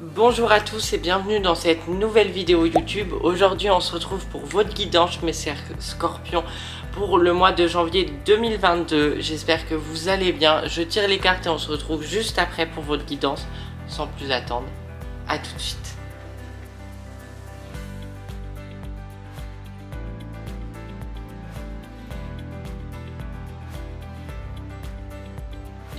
Bonjour à tous et bienvenue dans cette nouvelle vidéo YouTube. Aujourd'hui on se retrouve pour votre guidance mes chers scorpions pour le mois de janvier 2022. J'espère que vous allez bien. Je tire les cartes et on se retrouve juste après pour votre guidance. Sans plus attendre, à tout de suite.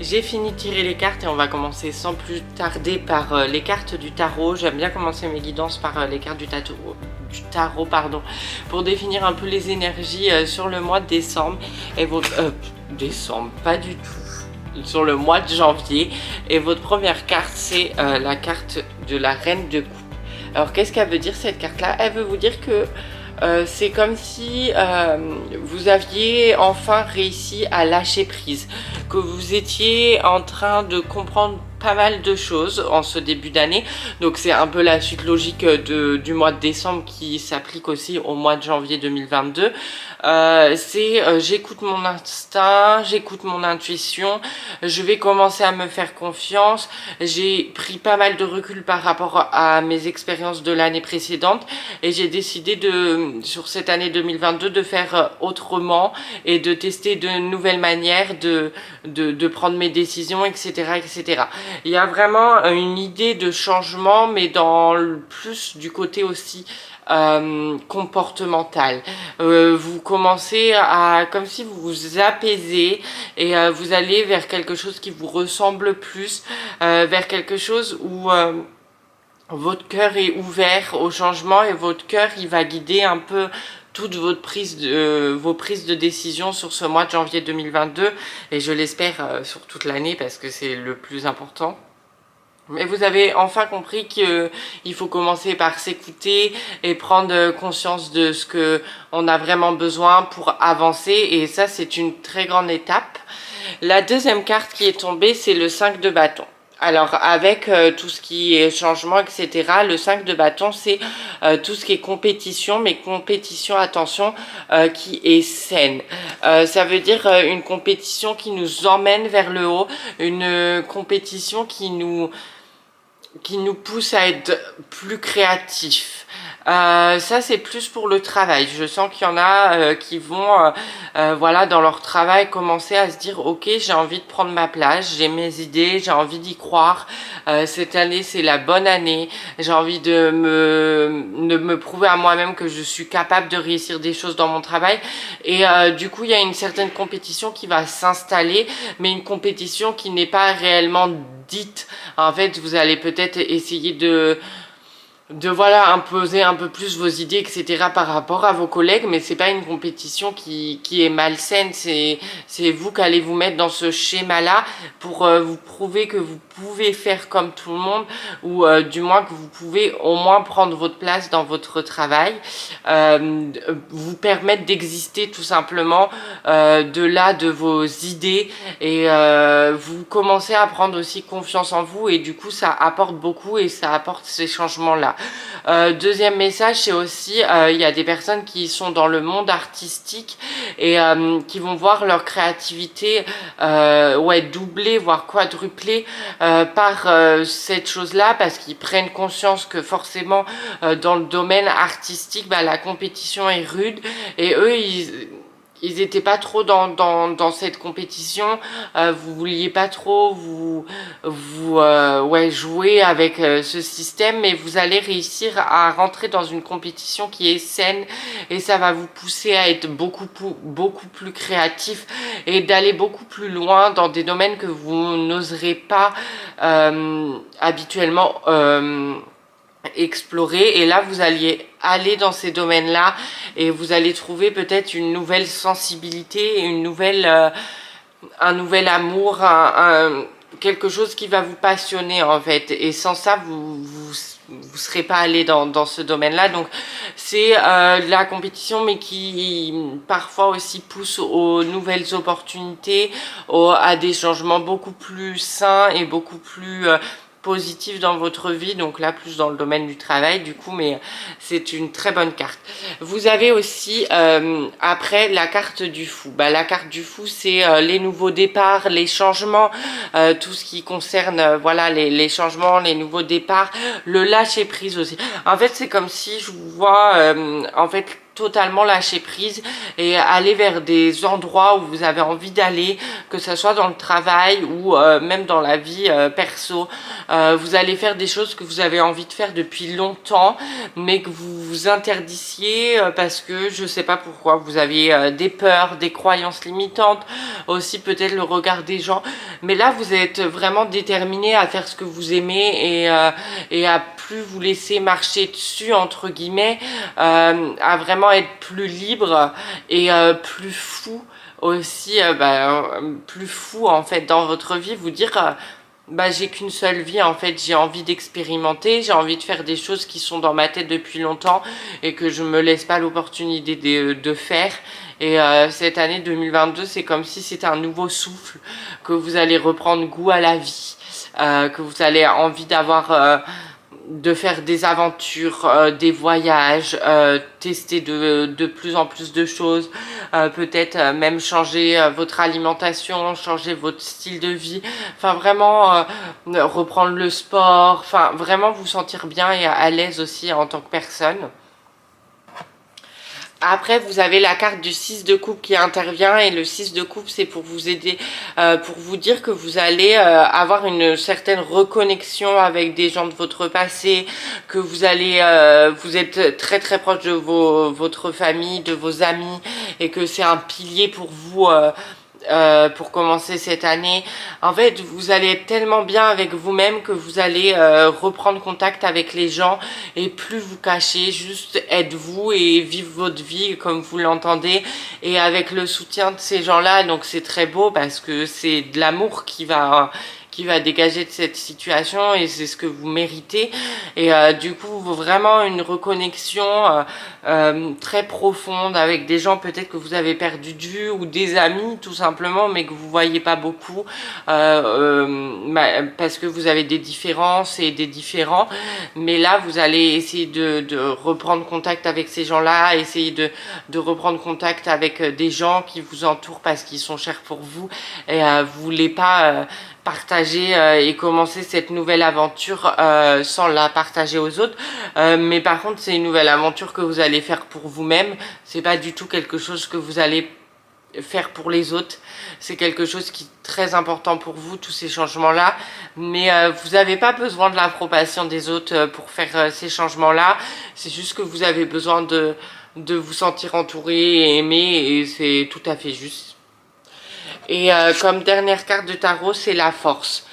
J'ai fini de tirer les cartes et on va commencer sans plus tarder par les cartes du tarot. J'aime bien commencer mes guidances par les cartes du tarot, pour définir un peu les énergies sur le mois de décembre et votre décembre, pas du tout, sur le mois de janvier. Et votre première carte, c'est la carte de la reine de coupe. Alors qu'est-ce qu'elle veut dire cette carte-là? Elle veut vous dire que c'est comme si vous aviez enfin réussi à lâcher prise, que vous étiez en train de comprendre pas mal de choses en ce début d'année. Donc c'est un peu la suite logique du mois de décembre qui s'applique aussi au mois de janvier 2022. J'écoute mon instinct, j'écoute mon intuition, je vais commencer à me faire confiance. J'ai pris pas mal de recul par rapport à mes expériences de l'année précédente et j'ai décidé sur cette année 2022 de faire autrement et de tester de nouvelles manières de prendre mes décisions, etc., etc. Il y a vraiment une idée de changement, mais dans plus du côté aussi comportemental. Vous commencez à, comme si vous vous apaisez et vous allez vers quelque chose qui vous ressemble plus, vers quelque chose où votre cœur est ouvert au changement et votre cœur il va guider un peu toutes vos prises de décision sur ce mois de janvier 2022 et je l'espère sur toute l'année parce que c'est le plus important. Mais vous avez enfin compris qu'il faut commencer par s'écouter et prendre conscience de ce qu'on a vraiment besoin pour avancer et ça c'est une très grande étape. La deuxième carte qui est tombée c'est le 5 de bâton. Alors avec tout ce qui est changement, etc., le 5 de bâton, c'est tout ce qui est compétition, mais compétition, attention, qui est saine. Ça veut dire une compétition qui nous emmène vers le haut, une compétition qui nous pousse à être plus créatifs. Ça c'est plus pour le travail. Je sens qu'il y en a qui vont voilà, dans leur travail commencer à se dire ok, j'ai envie de prendre ma place, j'ai mes idées, j'ai envie d'y croire, cette année c'est la bonne année, j'ai envie de me prouver à moi-même que je suis capable de réussir des choses dans mon travail et du coup il y a une certaine compétition qui va s'installer, mais une compétition qui n'est pas réellement dite. En fait vous allez peut-être essayer de voilà imposer un peu plus vos idées, etc., par rapport à vos collègues, mais c'est pas une compétition qui est malsaine. C'est vous qui allez vous mettre dans ce schéma là pour vous prouver que vous pouvez faire comme tout le monde, ou du moins que vous pouvez au moins prendre votre place dans votre travail, vous permettre d'exister tout simplement de là de vos idées, et vous commencez à prendre aussi confiance en vous, et du coup ça apporte beaucoup et ça apporte ces changements là. Deuxième message, c'est aussi il y a des personnes qui sont dans le monde artistique et qui vont voir leur créativité ouais, doubler voire quadrupler par cette chose là, parce qu'ils prennent conscience que forcément dans le domaine artistique la compétition est rude, et eux ils étaient pas trop dans cette compétition, vous vouliez pas trop vous ouais, jouer avec ce système, mais vous allez réussir à rentrer dans une compétition qui est saine, et ça va vous pousser à être beaucoup plus créatif et d'aller beaucoup plus loin dans des domaines que vous n'oserez pas habituellement explorer, et là vous alliez aller dans ces domaines là et vous allez trouver peut-être une nouvelle sensibilité, une nouvelle un nouvel amour, quelque chose qui va vous passionner en fait, et sans ça vous serez pas allé dans ce domaine là. Donc c'est la compétition, mais qui parfois aussi pousse aux nouvelles opportunités, à des changements beaucoup plus sains et beaucoup plus positif dans votre vie, donc là plus dans le domaine du travail du coup, mais c'est une très bonne carte. Vous avez aussi après la carte du fou. La carte du fou, c'est les nouveaux départs, les changements, tout ce qui concerne voilà les changements, les nouveaux départs, le lâcher prise aussi. En fait c'est comme si je vous vois en fait totalement lâcher prise et aller vers des endroits où vous avez envie d'aller, que ce soit dans le travail ou même dans la vie perso. Vous allez faire des choses que vous avez envie de faire depuis longtemps, mais que vous vous interdissiez parce que je sais pas pourquoi, vous avez des peurs, des croyances limitantes, aussi peut-être le regard des gens. Mais là, vous êtes vraiment déterminé à faire ce que vous aimez et à plus vous laisser marcher dessus, entre guillemets, à vraiment être plus libre et plus fou aussi, plus fou en fait dans votre vie, vous dire j'ai qu'une seule vie en fait, j'ai envie d'expérimenter, j'ai envie de faire des choses qui sont dans ma tête depuis longtemps et que je me laisse pas l'opportunité de faire. Et cette année 2022, c'est comme si c'était un nouveau souffle, que vous allez reprendre goût à la vie, que vous allez envie d'avoir de faire des aventures, des voyages, tester de plus en plus de choses, peut-être même changer votre alimentation, changer votre style de vie, enfin vraiment reprendre le sport, enfin vraiment vous sentir bien et à l'aise aussi en tant que personne. Après, vous avez la carte du 6 de coupe qui intervient et le 6 de coupe, c'est pour vous aider, pour vous dire que vous allez avoir une certaine reconnexion avec des gens de votre passé, que vous allez, vous êtes très très proche de votre famille, de vos amis et que c'est un pilier pour vous pour commencer cette année. En fait, vous allez être tellement bien avec vous-même que vous allez reprendre contact avec les gens et plus vous cacher, juste être vous et vivre votre vie comme vous l'entendez et avec le soutien de ces gens-là. Donc c'est très beau parce que c'est de l'amour qui va dégager de cette situation et c'est ce que vous méritez. Et du coup, vraiment une reconnexion très profonde avec des gens peut-être que vous avez perdu de vue ou des amis tout simplement, mais que vous voyez pas beaucoup parce que vous avez des différences et des différends. Mais là, vous allez essayer de reprendre contact avec ces gens-là, essayer de reprendre contact avec des gens qui vous entourent parce qu'ils sont chers pour vous et vous voulez pas partager et commencer cette nouvelle aventure sans la partager aux autres, mais par contre c'est une nouvelle aventure que vous allez faire pour vous-même, c'est pas du tout quelque chose que vous allez faire pour les autres, c'est quelque chose qui est très important pour vous, tous ces changements là, mais vous n'avez pas besoin de l'approbation des autres pour faire ces changements là, c'est juste que vous avez besoin de vous sentir entouré et aimé et c'est tout à fait juste. Et comme dernière carte de tarot, c'est la force.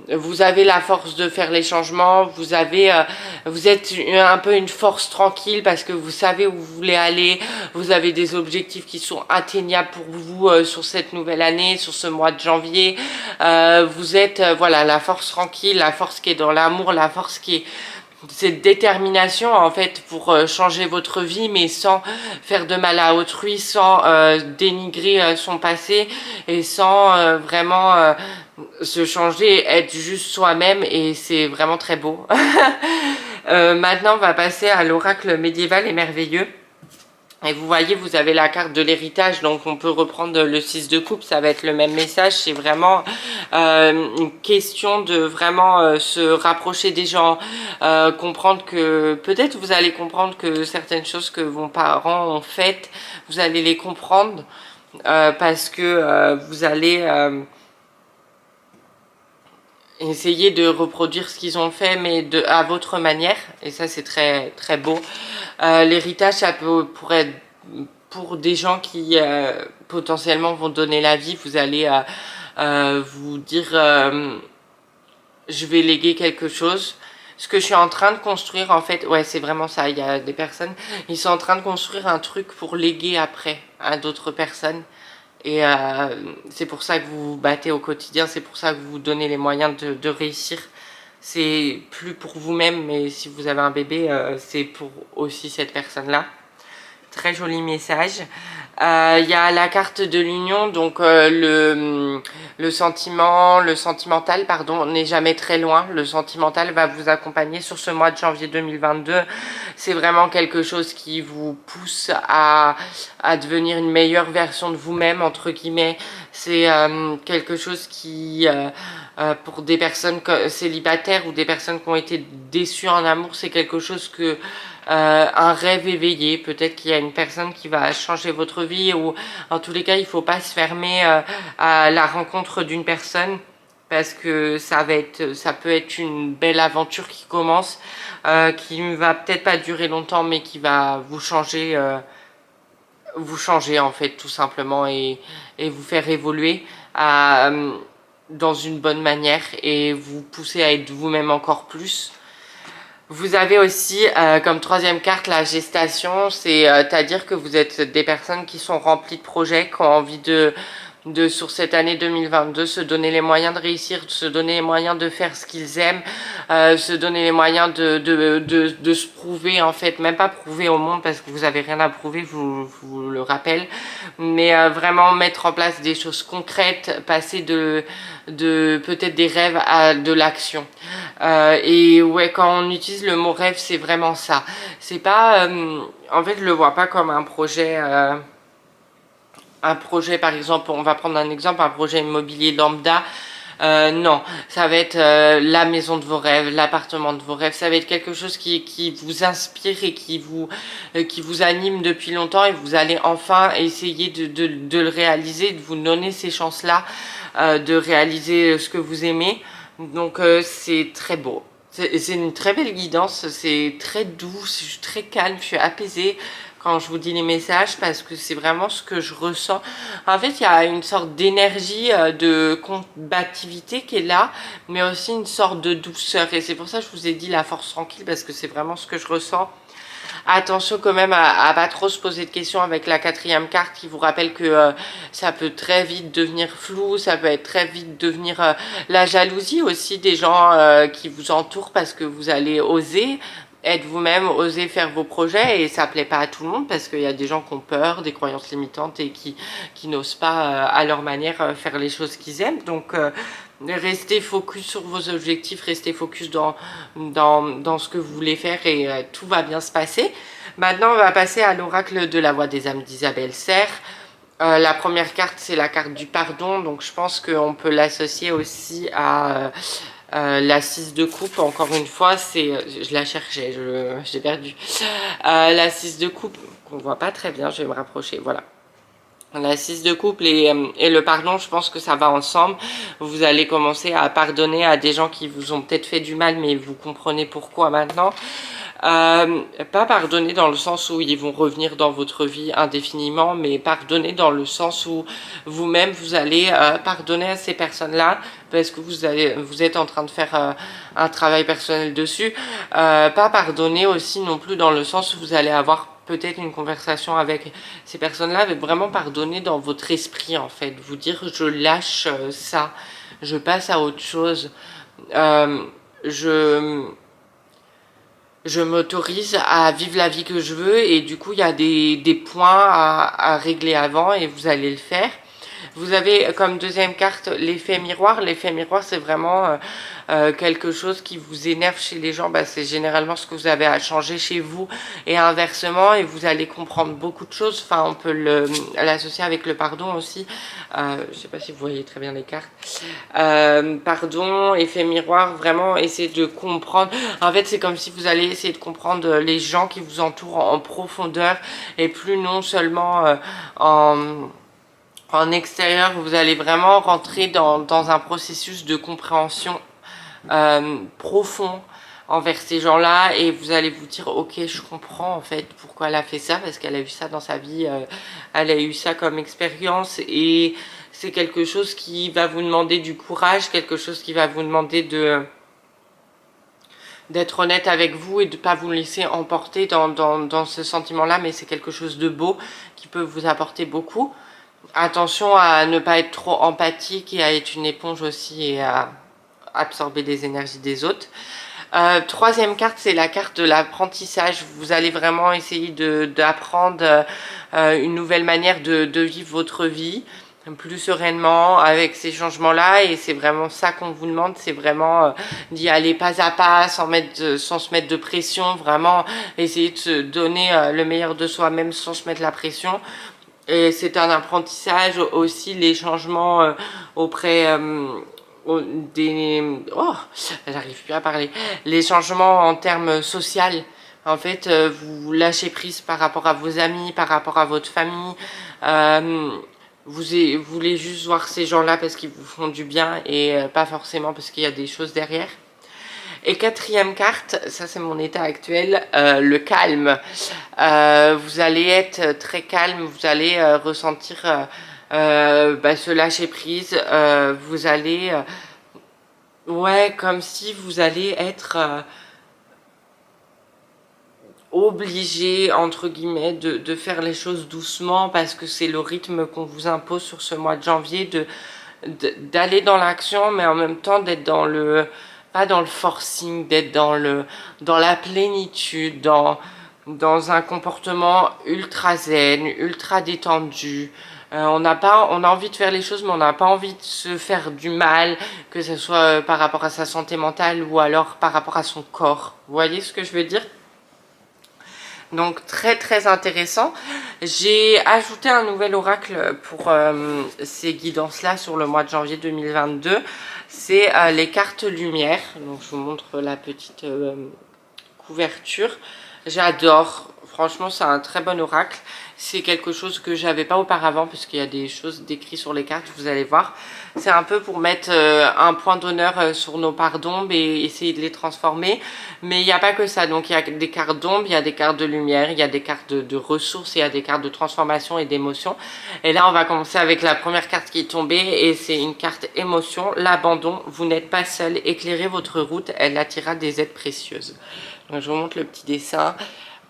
Vous avez la force de faire les changements, vous êtes un peu une force tranquille parce que vous savez où vous voulez aller, vous avez des objectifs qui sont atteignables pour vous sur cette nouvelle année, sur ce mois de janvier. Vous êtes, voilà, la force tranquille, la force qui est dans l'amour, la force qui est cette détermination en fait pour changer votre vie mais sans faire de mal à autrui, sans dénigrer son passé et sans vraiment se changer, être juste soi-même et c'est vraiment très beau. Maintenant on va passer à l'oracle médiéval et merveilleux. Et vous voyez, vous avez la carte de l'héritage, donc on peut reprendre le 6 de coupe, ça va être le même message. C'est vraiment une question de vraiment se rapprocher des gens, comprendre que, peut-être vous allez comprendre que certaines choses que vos parents ont faites, vous allez les comprendre parce que vous allez essayer de reproduire ce qu'ils ont fait, mais à votre manière, et ça c'est très très beau. L'héritage, ça pourrait être pour des gens qui potentiellement vont donner la vie, vous allez vous dire je vais léguer quelque chose. Ce que je suis en train de construire, en fait, ouais, c'est vraiment ça. Il y a des personnes, ils sont en train de construire un truc pour léguer après à d'autres personnes. Et c'est pour ça que vous vous battez au quotidien, c'est pour ça que vous vous donnez les moyens de réussir. C'est plus pour vous-même, mais si vous avez un bébé, c'est pour aussi cette personne-là. Très joli message. Il y a la carte de l'union, donc le sentimental, pardon, n'est jamais très loin. Le sentimental va vous accompagner sur ce mois de janvier 2022. C'est vraiment quelque chose qui vous pousse à devenir une meilleure version de vous-même, entre guillemets. C'est quelque chose qui, pour des personnes célibataires ou des personnes qui ont été déçues en amour, c'est quelque chose que un rêve éveillé. Peut-être qu'il y a une personne qui va changer votre vie, ou en tous les cas, il ne faut pas se fermer à la rencontre d'une personne, parce que ça peut être une belle aventure qui commence, qui ne va peut-être pas durer longtemps, mais qui va vous changer en fait tout simplement, et vous faire évoluer dans une bonne manière et vous pousser à être vous-même encore plus. Vous avez aussi comme troisième carte la gestation, c'est-à-dire que vous êtes des personnes qui sont remplies de projets, qui ont envie sur cette année 2022, se donner les moyens de réussir, se donner les moyens de faire ce qu'ils aiment, se donner les moyens de se prouver, en fait, même pas prouver au monde parce que vous avez rien à prouver, vous le rappelle, mais vraiment mettre en place des choses concrètes, passer de peut-être des rêves à de l'action. Et ouais, quand on utilise le mot rêve, c'est vraiment ça. C'est pas, en fait, je le vois pas comme un projet. Un projet, par exemple, on va prendre un exemple, un projet immobilier lambda. Non, ça va être la maison de vos rêves, l'appartement de vos rêves. Ça va être quelque chose qui vous inspire et qui vous anime depuis longtemps, et vous allez enfin essayer de le réaliser, de vous donner ces chances-là, de réaliser ce que vous aimez. Donc c'est très beau. C'est une très belle guidance, c'est très doux, je suis très calme, je suis apaisée quand je vous dis les messages, parce que c'est vraiment ce que je ressens. En fait, il y a une sorte d'énergie, de combativité qui est là, mais aussi une sorte de douceur. Et c'est pour ça que je vous ai dit la force tranquille, parce que c'est vraiment ce que je ressens. Attention quand même à pas trop se poser de questions avec la quatrième carte, qui vous rappelle que ça peut très vite devenir flou, ça peut être très vite devenir la jalousie aussi des gens qui vous entourent, parce que vous allez oser être vous-même, oser faire vos projets, et ça plaît pas à tout le monde, parce qu'il y a des gens qui ont peur, des croyances limitantes, et qui n'osent pas à leur manière faire les choses qu'ils aiment. Donc restez focus sur vos objectifs, restez focus dans ce que vous voulez faire, et tout va bien se passer. Maintenant, on va passer à l'oracle de la voix des âmes d'Isabelle Serre. La première carte, c'est la carte du pardon, donc je pense qu'on peut l'associer aussi à la 6 de coupe. Encore une fois, je la cherchais, j'ai perdu. La 6 de coupe, qu'on voit pas très bien, je vais me rapprocher, voilà. La 6 de couple et le pardon, je pense que ça va ensemble. Vous allez commencer à pardonner à des gens qui vous ont peut-être fait du mal, mais vous comprenez pourquoi maintenant. Pas pardonner dans le sens où ils vont revenir dans votre vie indéfiniment, mais pardonner dans le sens où vous-même vous allez pardonner à ces personnes-là, parce que vous êtes en train de faire un travail personnel dessus. Pas pardonner aussi non plus dans le sens où vous allez avoir peut-être une conversation avec ces personnes-là, mais vraiment pardonner dans votre esprit, en fait. Vous dire, je lâche ça, je passe à autre chose, je m'autorise à vivre la vie que je veux, et du coup il y a des points à régler avant, et vous allez le faire. Vous avez comme deuxième carte l'effet miroir. L'effet miroir, c'est vraiment quelque chose qui vous énerve chez les gens. Bah, c'est généralement ce que vous avez à changer chez vous, et inversement, et vous allez comprendre beaucoup de choses. Enfin, on peut l'associer avec le pardon aussi. Je sais pas si vous voyez très bien les cartes. Pardon, effet miroir, vraiment essayer de comprendre. En fait, c'est comme si vous allez essayer de comprendre les gens qui vous entourent en profondeur, et plus non seulement en extérieur. Vous allez vraiment rentrer dans un processus de compréhension profond envers ces gens-là, et vous allez vous dire, ok, je comprends en fait pourquoi elle a fait ça, parce qu'elle a eu ça dans sa vie, elle a eu ça comme expérience, et c'est quelque chose qui va vous demander du courage, quelque chose qui va vous demander d'être honnête avec vous, et de ne pas vous laisser emporter dans ce sentiment-là, mais c'est quelque chose de beau qui peut vous apporter beaucoup. Attention à ne pas être trop empathique, et à être une éponge aussi, et à absorber les énergies des autres. Troisième carte, c'est la carte de l'apprentissage. Vous allez vraiment essayer d'apprendre une nouvelle manière de vivre votre vie plus sereinement avec ces changements-là, et c'est vraiment ça qu'on vous demande, c'est vraiment d'y aller pas à pas, sans se mettre de pression, vraiment essayer de se donner le meilleur de soi-même sans se mettre la pression. Et c'est un apprentissage aussi, les changements auprès des... Oh, j'arrive plus à parler. Les changements en termes social. En fait, vous lâchez prise par rapport à vos amis, par rapport à votre famille. Vous voulez juste voir ces gens-là parce qu'ils vous font du bien et pas forcément parce qu'il y a des choses derrière. Et quatrième carte, ça c'est mon état actuel, le calme. Vous allez être très calme, vous allez ressentir ce lâcher prise. Vous allez, ouais, comme si vous allez être obligé, entre guillemets, de faire les choses doucement parce que c'est le rythme qu'on vous impose sur ce mois de janvier, d'aller dans l'action, mais en même temps d'être dans le, pas dans le forcing, d'être dans la plénitude, dans un comportement ultra zen, ultra détendu. On a envie de faire les choses, mais on n'a pas envie de se faire du mal, que ce soit par rapport à sa santé mentale ou alors par rapport à son corps. Vous voyez ce que je veux dire? Donc très très intéressant. J'ai ajouté un nouvel oracle pour ces guidances-là sur le mois de janvier 2022. C'est les cartes lumière. Donc je vous montre la petite couverture. J'adore. Franchement, c'est un très bon oracle. C'est quelque chose que j'avais pas auparavant parce qu'il y a des choses décrites sur les cartes, vous allez voir. C'est un peu pour mettre un point d'honneur sur nos parts d'ombre et essayer de les transformer. Mais il n'y a pas que ça. Donc il y a des cartes d'ombre, il y a des cartes de lumière, il y a des cartes de ressources, il y a des cartes de transformation et d'émotion. Et là, on va commencer avec la première carte qui est tombée et c'est une carte émotion, l'abandon. Vous n'êtes pas seul, éclairez votre route, elle attirera des aides précieuses. Donc je vous montre le petit dessin.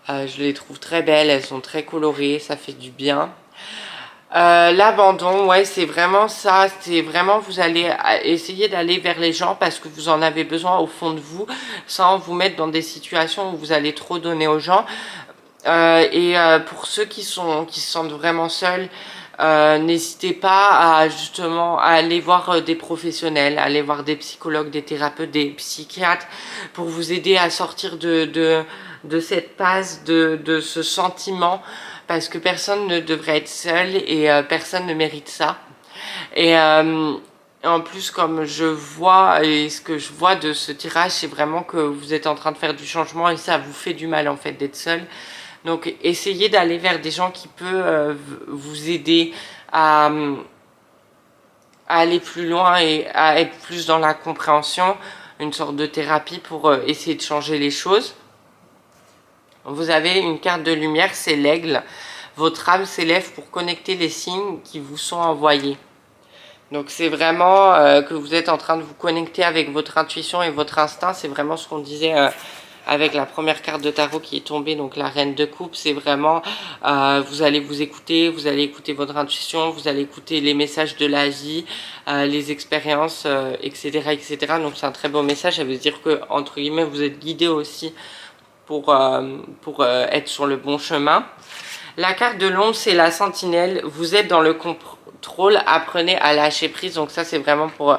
Je les trouve très belles, elles sont très colorées, ça fait du bien. L'abandon, ouais, c'est vraiment ça, c'est vraiment vous allez essayer d'aller vers les gens parce que vous en avez besoin au fond de vous, sans vous mettre dans des situations où vous allez trop donner aux gens. Pour ceux qui se sentent vraiment seuls, n'hésitez pas à justement à aller voir des professionnels, aller voir des psychologues, des thérapeutes, des psychiatres pour vous aider à sortir de cette passe, de ce sentiment, parce que personne ne devrait être seul et personne ne mérite ça. Et en plus, comme je vois, et ce que je vois de ce tirage, c'est vraiment que vous êtes en train de faire du changement et ça vous fait du mal en fait d'être seul. Donc essayez d'aller vers des gens qui peuvent vous aider à aller plus loin et à être plus dans la compréhension, une sorte de thérapie pour essayer de changer les choses. Vous avez une carte de lumière, c'est l'aigle. Votre âme s'élève pour connecter les signes qui vous sont envoyés. Donc c'est vraiment que vous êtes en train de vous connecter avec votre intuition et votre instinct. C'est vraiment ce qu'on disait avec la première carte de tarot qui est tombée, donc la reine de coupe. C'est vraiment, vous allez vous écouter, vous allez écouter votre intuition, vous allez écouter les messages de la vie, les expériences, etc., etc. Donc c'est un très beau message. Ça veut dire que, entre guillemets, vous êtes guidé aussi pour être sur le bon chemin. La carte de l'ombre, c'est la sentinelle. Vous êtes dans le contrôle, apprenez à lâcher prise. Donc ça, c'est vraiment pour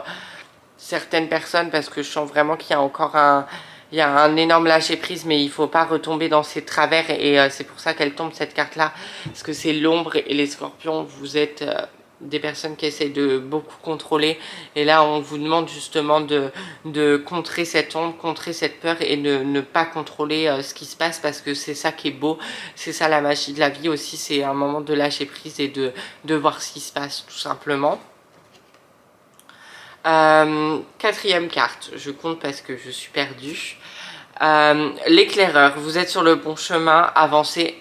certaines personnes parce que je sens vraiment qu'il y a encore il y a un énorme lâcher prise, mais il ne faut pas retomber dans ses travers et c'est pour ça qu'elle tombe cette carte-là. Parce que c'est l'ombre et les scorpions, vous êtes des personnes qui essaient de beaucoup contrôler. Et là, on vous demande justement de contrer cette ombre, contrer cette peur et de ne pas contrôler ce qui se passe parce que c'est ça qui est beau. C'est ça la magie de la vie aussi, c'est un moment de lâcher prise et de voir ce qui se passe tout simplement. Quatrième carte, je compte parce que je suis perdue. L'éclaireur, vous êtes sur le bon chemin, avancez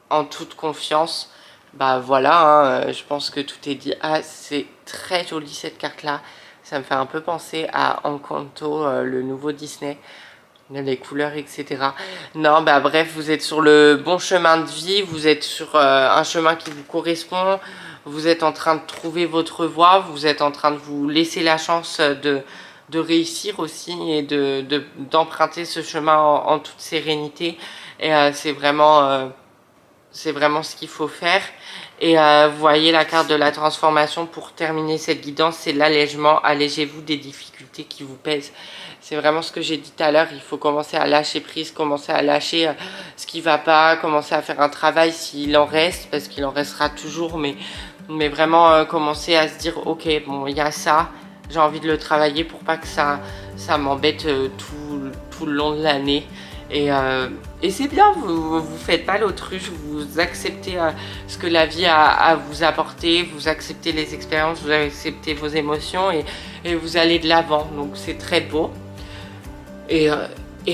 en toute confiance. Bah voilà, hein, je pense que tout est dit. Ah, c'est très joli cette carte-là. Ça me fait un peu penser à Encanto, le nouveau Disney. Les couleurs, etc. Non, bah bref, vous êtes sur le bon chemin de vie. Vous êtes sur un chemin qui vous correspond. Vous êtes en train de trouver votre voie. Vous êtes en train de vous laisser la chance de réussir aussi et d'emprunter ce chemin en toute sérénité. Et c'est vraiment ce qu'il faut faire. Et vous voyez la carte de la transformation pour terminer cette guidance, c'est l'allègement. Allégez-vous des difficultés qui vous pèsent. C'est vraiment ce que j'ai dit tout à l'heure, il faut commencer à lâcher prise, commencer à lâcher ce qui va pas, commencer à faire un travail s'il en reste, parce qu'il en restera toujours, mais vraiment commencer à se dire ok, bon, il y a ça, j'ai envie de le travailler pour pas que ça m'embête tout le long de l'année. Et c'est bien, vous faites pas l'autruche, vous acceptez ce que la vie a à vous apporter, vous acceptez les expériences, vous acceptez vos émotions et vous allez de l'avant, donc c'est très beau. Et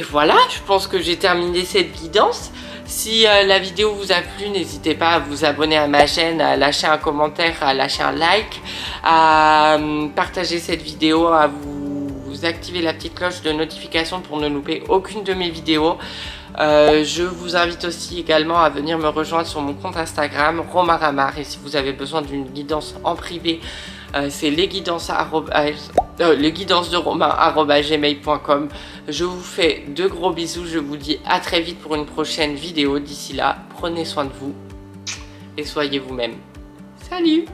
voilà, je pense que j'ai terminé cette guidance. Si la vidéo vous a plu, n'hésitez pas à vous abonner à ma chaîne, à lâcher un commentaire, à lâcher un like, à partager cette vidéo, à vous activer la petite cloche de notification pour ne louper aucune de mes vidéos. Je vous invite aussi également à venir me rejoindre sur mon compte Instagram Romaramar, et si vous avez besoin d'une guidance en privé, c'est lesguidancesderomain@gmail.com. Je vous fais de gros bisous, je vous dis à très vite pour une prochaine vidéo. D'ici là, prenez soin de vous et soyez vous-même. Salut!